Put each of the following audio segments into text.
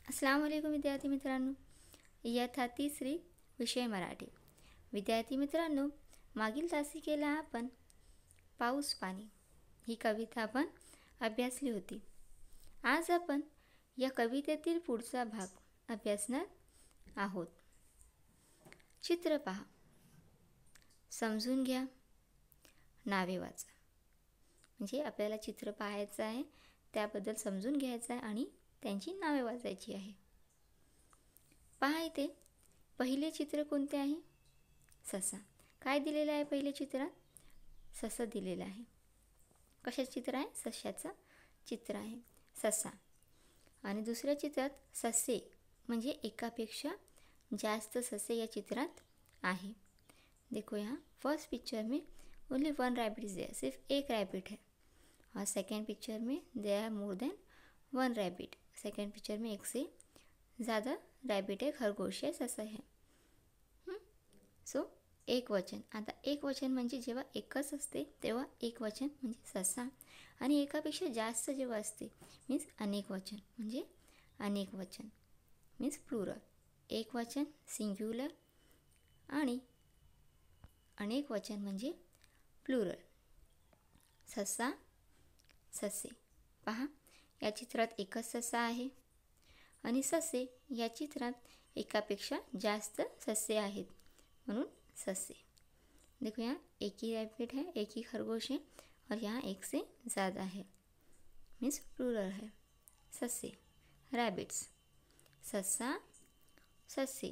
अस्सलाम वालेकुम विद्यार्थी मित्रांनो. इयत्ता तिसरी विषय मराठी. विद्यार्थी मित्रांनो, मागील तासिकेला आपण पाऊस पाणी ही कविता आपण अभ्यासली होती. आज आपण या कवितेतील पुढचा भाग अभ्यासणार आहोत. चित्र पहा, समजून घ्या, नावे वाचा. म्हणजे आपल्याला चित्र पाहायचं आहे, त्याबद्दल समजून घ्यायचं आहे आणि त्यांची नावे वाचायची आहे. पहा इथे पहिले चित्र कोणते आहे? ससा. काय दिलेलं आहे पहिले चित्रात? ससा दिलेला आहे. कशाचं चित्र आहे? सशाचं चित्र आहे, ससा. आणि दुसऱ्या चित्रात ससे म्हणजे एकापेक्षा जास्त ससे या चित्रात आहे. देखो यहाँ फर्स्ट पिक्चर में only one rabbit is there, सिर्फ एक रैबिट है. और सेकेंड पिक्चर में there are more than one rabbit. Second picture में एक से ज़्यादा रैबिट है, खरगोश है, ससा है. सो एक वचन. आता एक वचन म्हणजे जेव्हा एकच असते तेव्हा एक वचन म्हणजे ससा, आणि एकापेक्षा जास्त जेव्हा असते मीन्स अनेक वचन म्हणजे अनेक वचन मीन्स प्लुरल. एक वचन सिंग्युलर आणि अनेक वचन म्हणजे प्लुरल. ससा, ससे. पहा, या चित्रात एकच ससा आहे आणि ससे या चित्रात एकापेक्षा जास्त ससे आहेत म्हणून ससे. देखो यहाँ एक ही रैबिट है, एक ही खरगोश है और यहाँ एक से ज़्यादा है मीन्स प्लूरल है. ससे, रैबिट्स. ससा, ससे.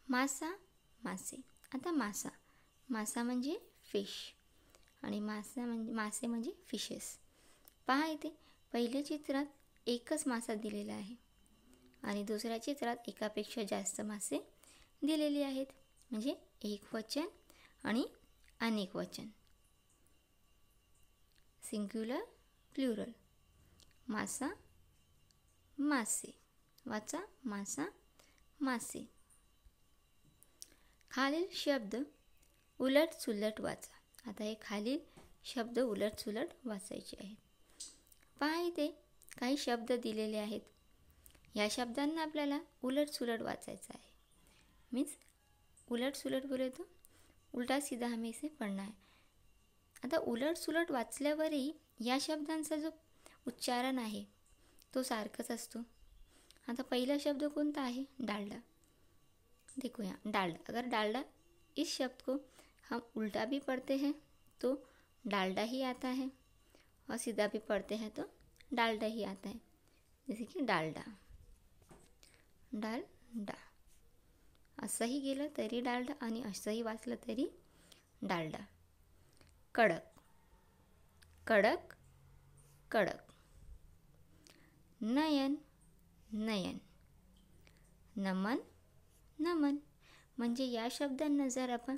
मासा, मासे. आता मासा. मासा म्हणजे फिश आणि मासे म्हणजे फिशेस. पहा इथे पहिल्या चित्रात एकच मासा दिलेला आहे आणि दुसऱ्या चित्रात एकापेक्षा जास्त मासे दिलेले आहेत म्हणजे एक वचन आणि अनेक वचन. Singular, plural. मासा, मासे. वाचा, मासा, मासे. खालील शब्द उलट सुलट वाचा. आता हे खालील शब्द उलट सुलट वाचायचे आहेत. पहा इथे काही शब्द दिलेले आहेत. या शब्दांना आपल्याला उलट सुलट वाचायचं आहे. मीन्स उलट सुलट बोले तो उलटा सीधा हमें इसे पढ़ना है. आता उलट सुलट वाचल्यावरही या शब्दांचा जो उच्चारण आहे तो सारखाच असतो. आता पहिला शब्द कोणता आहे? डालडा. देखो यहाँ डालडा. अगर डालडा इस शब्द को हम उल्टा भी पढ़ते हैं तो डालडा ही आता है और सीधा भी पढ़ते हैं तो डालडा ही आता है. जैसे की डालडा, डालडा. असंही गेलं तरी डालडा आणि असंही वाचलं तरी डालडा. कडक, कडक, कडक. नयन, नयन. नमन, नमन. म्हणजे या शब्दांना जर आपण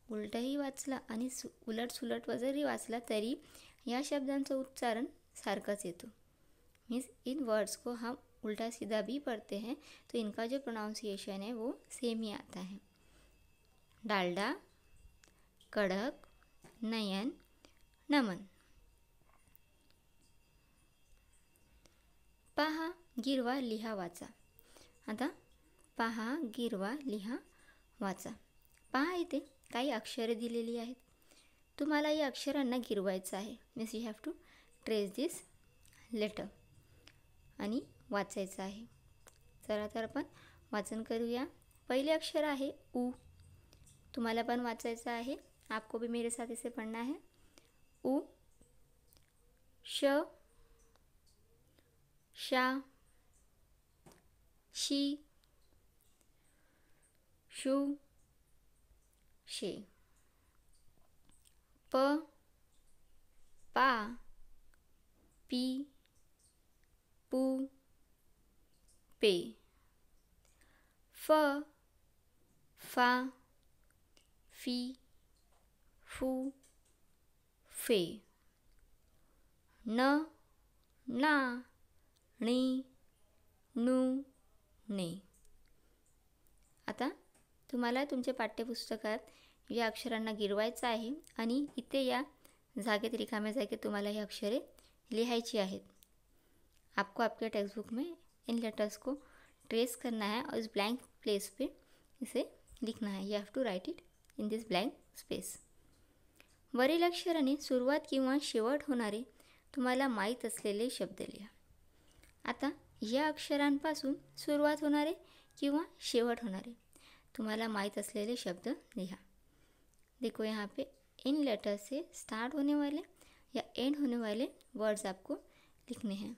उलटही वाचला आणि उलट सुलट जरी वाचला तरी या शब्दांचं उच्चारण सारखाच येतो. मीन्स इन वर्ड्स को हम उल्टा सीधा भी पढ़ते हैं तो इनका जो प्रोनाउंसिएशन है वो सेम ही आता है. डालडा, कड़क, नयन, नमन. पहा, गिरवा, लिहा, वाचा. आता पहा, गिरवा, लिहा, वाचा. पहा इथे काही अक्षरे दिलेली आहेत. तुम्हाला या अक्षरांना गिरवायचं आहे. Means you have to trace this letter आणि वाचायचं आहे. चला तर आपण वाचन करूया. पहिले अक्षर आहे उ. तुम्हाला पण वाचायचं आहे. आपको भी मेरे साथ इसे पढ़ना है. उ. श, शा, शी, शू, शे. प, पा, पी, पू, पे. फ, फा, फी, फू, फे. न, ना, णी, नू, ने. आता तुम्हाला तुमच्या पाठ्यपुस्तकात या अक्षरांना गिरवायचं आहे आणि इथे या जागेत रिकाम्या जागेत तुम्हाला ही अक्षरे लिहायची आहेत. आपको आपके टेक्स्ट बुक में इन लेटर्स को ट्रेस करना है और इस ब्लैंक प्लेस पे इसे लिखना है. You have to write it in this blank space. वरील अक्षराने सुरुवात किंवा शेवट होणारे तुम्हाला माहीत असलेले शब्द लिहा. आता या अक्षरांपासून सुरुवात होणारे किंवा शेवट होणारे तुम्हाला माहीत असलेले शब्द लिहा. देखो यहाँ पे इन लेटर से स्टार्ट होने वाले या एंड होने वाले वर्ड्स आपको लिखने हैं.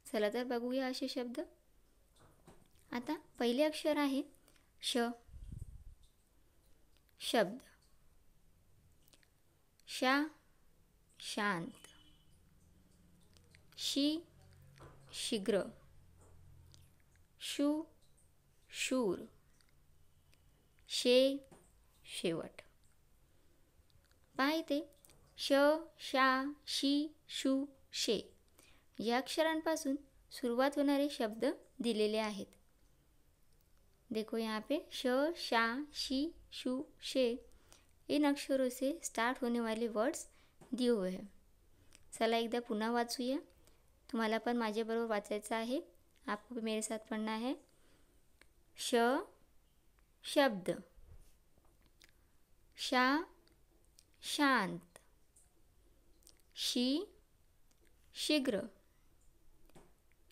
चला तर बघूया असे शब्द. आता पहिले अक्षर आहे श. शब्द शा शांत. शी शीघ्र. शू शूर. शे शेवट. पहा इथे श शा शी शू शे या अक्षरांपासून सुरुवात होणारे शब्द दिलेले आहेत. देखो यहाँ पे श शा शी शू शे इन अक्षरों से स्टार्ट होने वाले वर्ड्स दिए हुए हैं. चला एकदा पुन्हा वाचूया. तुम्हाला पण माझ्याबरोबर वाचायचं आहे. आपको भी मेरे साथ पढ़ना है. श शब्द. शा शांत. शी शीघ्र.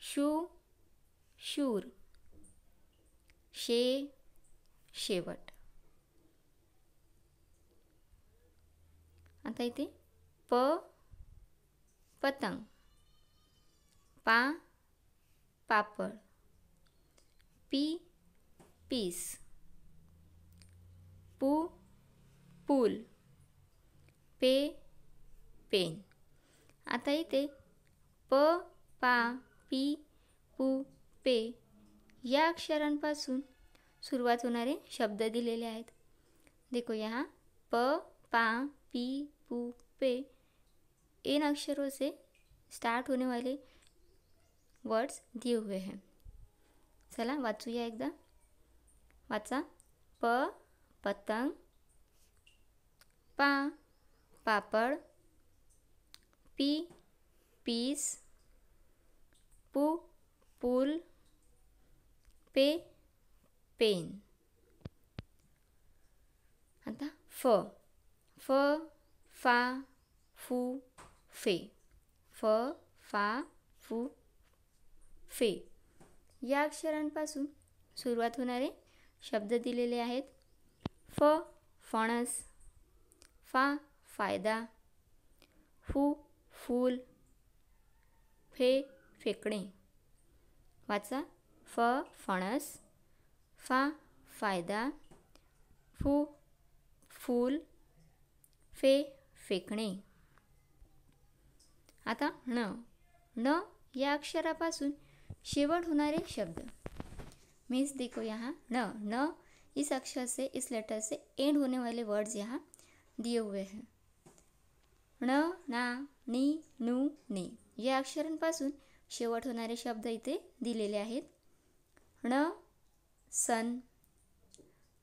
शू शूर. शे शेवट. आता इथे प पतंग. पा पापड. P piece. पू पूल. पे पेन. आता इथे प पा पी पू पे या अक्षरांपासून सुरुवात होणारे शब्द दिलेले आहेत. देखो यहाँ प पा पी पू पे इन अक्षरों से स्टार्ट होने वाले वर्ड्स दिए हुए हैं. चला वाचूया एकदा. वाचा. प पतंग. पा पापड. P piece. पू पूल. पे पेन. आता फ. फ फा फू फे. फ फा फू फे या अक्षरांपासून सुरुवात होणारे शब्द दिलेले आहेत. फ फणस. फा फायदा. फू फूल. फे फेकणे. वाचा. फ फणस. फा फायदा. फू फूल. फे फेकणे. आता न. न या अक्षरापासून शेवट होणारे शब्द मीन्स देखो यहाँ न. न इस अक्षर से इस लेटर से एंड होने वाले वर्ड्स यहाँ दिए हुए हैं. ण ना नी नू ने या अक्षरांपासून शेवट होणारे शब्द इथे दिलेले आहेत. ण सन.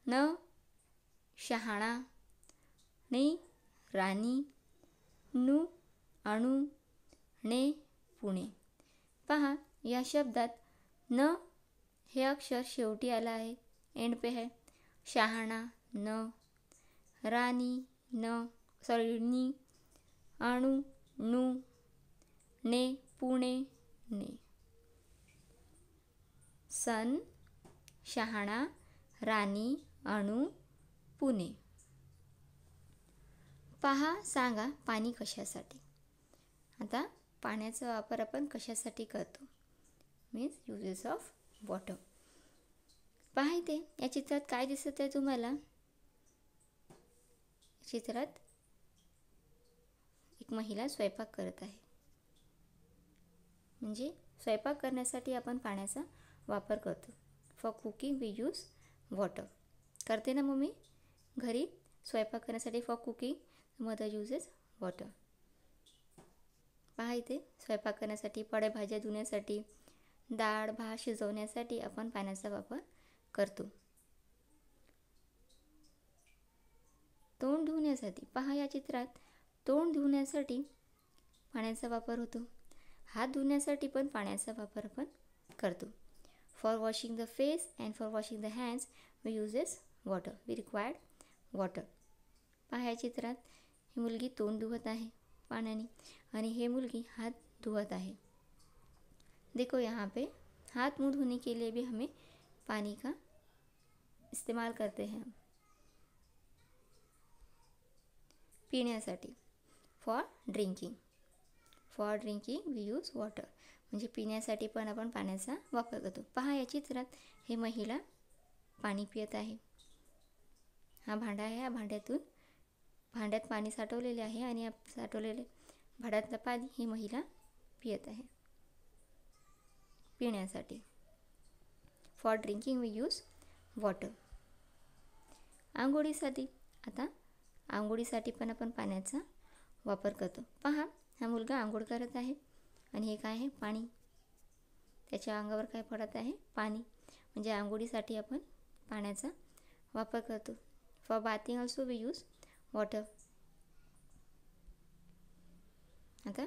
न शहाणा. नी राणी. नू अणू. ने पुणे. पहा या शब्दात न हे अक्षर शेवटी आला आहे. एंड पे है. शहाणा न. राणी न नी. अणू नू. ने पुणे ने. सन शहाणा राणी अणू पुणे. पहा सांगा पाणी कशासाठी. आता पाण्याचा वापर आपण कशासाठी करतो मीन्स युजेस ऑफ वॉटर. पहा इथे या चित्रात काय दिसत आहे तुम्हाला. चित्रात एक महिला स्वयंपाक करत आहे. म्हणजे स्वयंपाक करण्यासाठी आपण पाण्याचा वापर करतो. For cooking we use water. करते ना मम्मी घरी स्वयंपाक करण्यासाठी. For cooking mother uses water. पहा इथे स्वयंपाक करण्यासाठी, पालेभाज्या धुण्यासाठी, डाळ भात शिजवण्यासाठी आपण पाण्याचा वापर करतो. तोंड धुण्यासाठी पहा या चित्रात तोंड धुण्यासाठी पाण्याचा वापर होतो. हात धुण्यासाठी पण पाण्याचा वापर आपण करतो. For washing the face and for washing the hands we uses water. We required water. पहा या चित्रात ही मुलगी तोंड धुवत आहे पाण्याने आणि हे मुलगी हात धुवत आहे. देखो यहाँ पे हाथ मुँह धोने के लिए भी हमें पानी का इस्तेमाल करते हैं. पिण्यासाठी for drinking. For drinking we use water. म्हणजे पिण्यासाठी पण आपण पाण्याचा वापर करतो. पहा या चित्रात हे महिला पाणी पित आहे. हा भांडा आहे. या भांड्यात पाणी साठवलेले आहे आणि या साठवलेले भांड्यातलं पाणी ही महिला पित आहे पिण्यासाठी. For drinking we use water. आंघोळीसाठी. आता आंघोळीसाठी पण आपण पाण्याचा वापर करतो. पहा हा मुलगा आंघोळ करत आहे आणि हे काय आहे? पाणी. त्याच्या अंगावर काय पडत आहे? पाणी. म्हणजे आंघोळीसाठी आपण पाण्याचा वापर करतो. For bathing also we use water. आता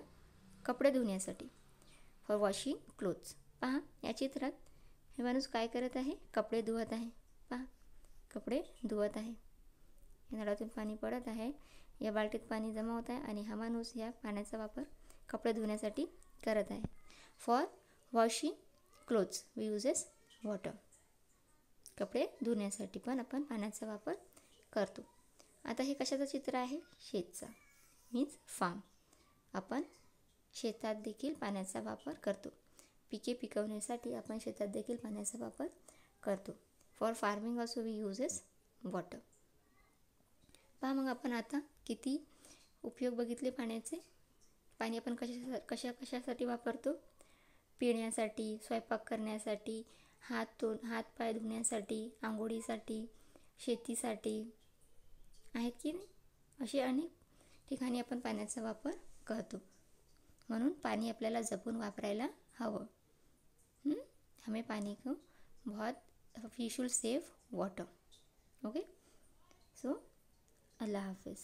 कपडे धुण्यासाठी फॉर वॉशिंग क्लोथ्स. पहा या चित्रात हे माणूस काय करत आहे? कपडे धुवत आहे. पहा कपडे धुवत आहे. नळातून पाणी पडत आहे. या बाल्टीत पाणी जमा होत आहे आणि हा माणूस या पाण्याचा वापर कपडे धुण्यासाठी करत आहे. For washing clothes we uses water. कपडे धुण्यासाठी पण आपण पाण्याचा वापर करतो. आता हे कशाचं चित्र आहे? शेतचा. Means farm. आपण शेतात देखील पाण्याचा वापर करतो. पिके पिकवण्यासाठी आपण शेतात देखील पाण्याचा वापर करतो. For farming also we uses water. पहा मग आपण आता किती उपयोग बघितले पाण्याचे. पाणी आपण कशासाठी वापरतो? पिण्यासाठी, स्वयंपाक करण्यासाठी, हात पाय धुण्यासाठी, आंघोळीसाठी, शेतीसाठी, आहेत की नाही? असे अनेक ठिकाणी आपण पाण्याचा वापर करतो. म्हणून पाणी आपल्याला जपून वापरायला हवं. हमें पानी को बहुत we should save water. Okay. So अल्लाह हाफिज़.